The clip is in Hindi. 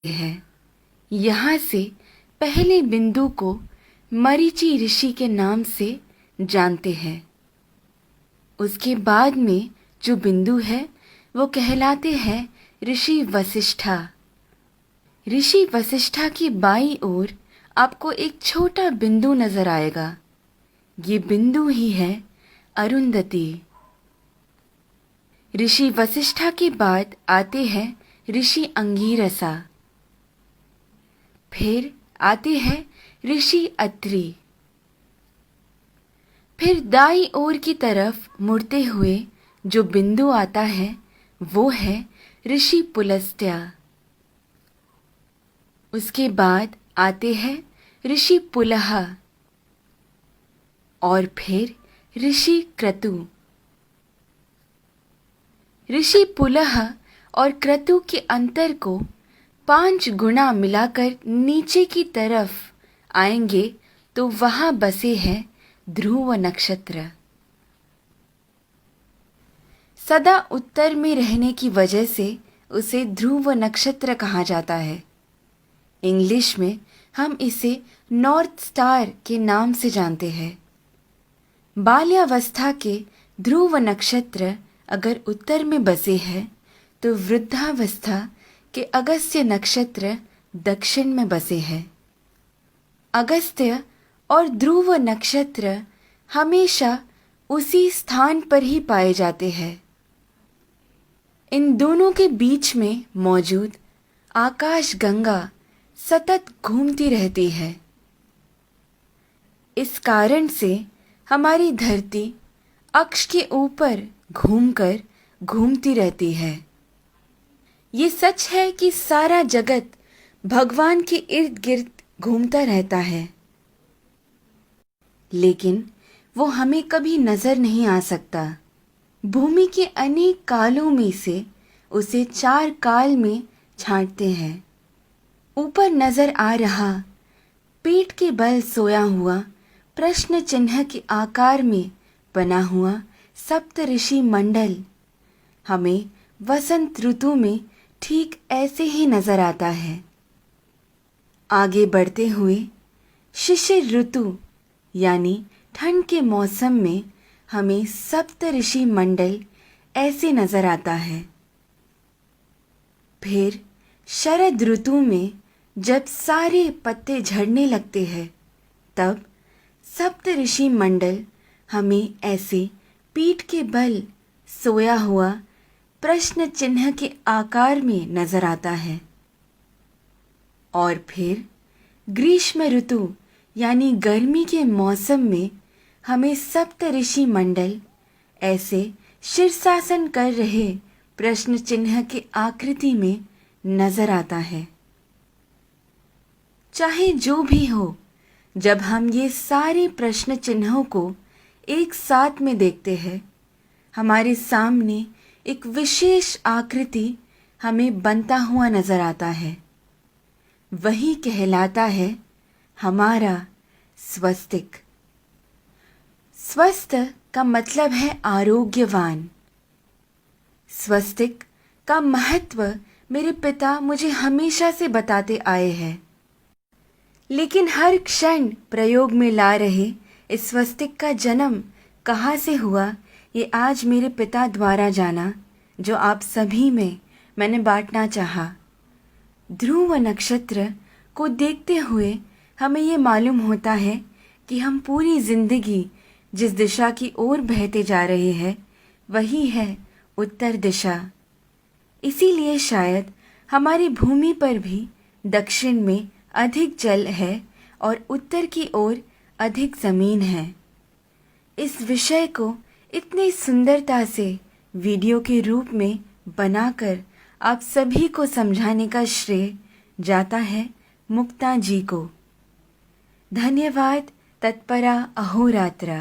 है। यहाँ से पहले बिंदु को मरीचि ऋषि के नाम से जानते हैं। उसके बाद में जो बिंदु है वो कहलाते हैं ऋषि वशिष्ठा। ऋषि वशिष्ठा की बाईं ओर आपको एक छोटा बिंदु नजर आएगा। ये बिंदु ही है अरुंधति। ऋषि वशिष्ठा के बाद आते हैं ऋषि अंगीरसा, फिर आते हैं ऋषि अत्रि। फिर दाईं ओर की तरफ मुड़ते हुए जो बिंदु आता है वो है ऋषि पुलस्त्य। उसके बाद आते हैं ऋषि पुलह और फिर ऋषि क्रतु। ऋषि पुलह और क्रतु के अंतर को 5 गुना मिलाकर नीचे की तरफ आएंगे तो वहां बसे हैं ध्रुव नक्षत्र। सदा उत्तर में रहने की वजह से उसे ध्रुव नक्षत्र कहा जाता है। इंग्लिश में हम इसे नॉर्थ स्टार के नाम से जानते हैं। बाल्यावस्था के ध्रुव नक्षत्र अगर उत्तर में बसे हैं तो वृद्धावस्था के अगस्त्य नक्षत्र दक्षिण में बसे हैं। अगस्त्य और ध्रुव नक्षत्र हमेशा उसी स्थान पर ही पाए जाते हैं। इन दोनों के बीच में मौजूद आकाश गंगा सतत घूमती रहती है। इस कारण से हमारी धरती अक्ष के ऊपर घूमकर घूमती रहती है। ये सच है कि सारा जगत भगवान के इर्द गिर्द घूमता रहता है, लेकिन वो हमें कभी नजर नहीं आ सकता। भूमि के अनेक कालों में से उसे 4 काल में छांटते हैं। ऊपर नजर आ रहा पीठ के बल सोया हुआ प्रश्न चिन्ह के आकार में बना हुआ सप्त ऋषि मंडल हमें वसंत ऋतु में ठीक ऐसे ही नजर आता है। आगे बढ़ते हुए शिशिर ऋतु यानी ठंड के मौसम में हमें सप्त ऋषि मंडल ऐसे नजर आता है। फिर शरद ऋतु में जब सारे पत्ते झड़ने लगते हैं तब सप्त ऋषि मंडल हमें ऐसे पीठ के बल सोया हुआ प्रश्न चिन्ह के आकार में नजर आता है। और फिर ग्रीष्म ऋतु यानी गर्मी के मौसम में हमें सप्त ऋषि मंडल ऐसे शीर्षासन कर रहे प्रश्न चिन्ह के आकृति में नजर आता है। चाहे जो भी हो, जब हम ये सारे प्रश्न चिन्हों को एक साथ में देखते हैं, हमारे सामने एक विशेष आकृति हमें बनता हुआ नजर आता है। वही कहलाता है हमारा स्वस्तिक। स्वस्थ का मतलब है आरोग्यवान। स्वस्तिक का महत्व मेरे पिता मुझे हमेशा से बताते आए हैं, लेकिन हर क्षण प्रयोग में ला रहे इस स्वस्तिक का जन्म कहाँ से हुआ ये आज मेरे पिता द्वारा जाना, जो आप सभी में मैंने बांटना चाहा। ध्रुव नक्षत्र को देखते हुए हमें ये मालूम होता है कि हम पूरी जिंदगी जिस दिशा की ओर बहते जा रहे हैं वही है उत्तर दिशा। इसीलिए शायद हमारी भूमि पर भी दक्षिण में अधिक जल है और उत्तर की ओर अधिक जमीन है। इस विषय को इतनी सुंदरता से वीडियो के रूप में बनाकर आप सभी को समझाने का श्रेय जाता है मुक्ता जी को। धन्यवाद। तत्परा अहोरात्रा।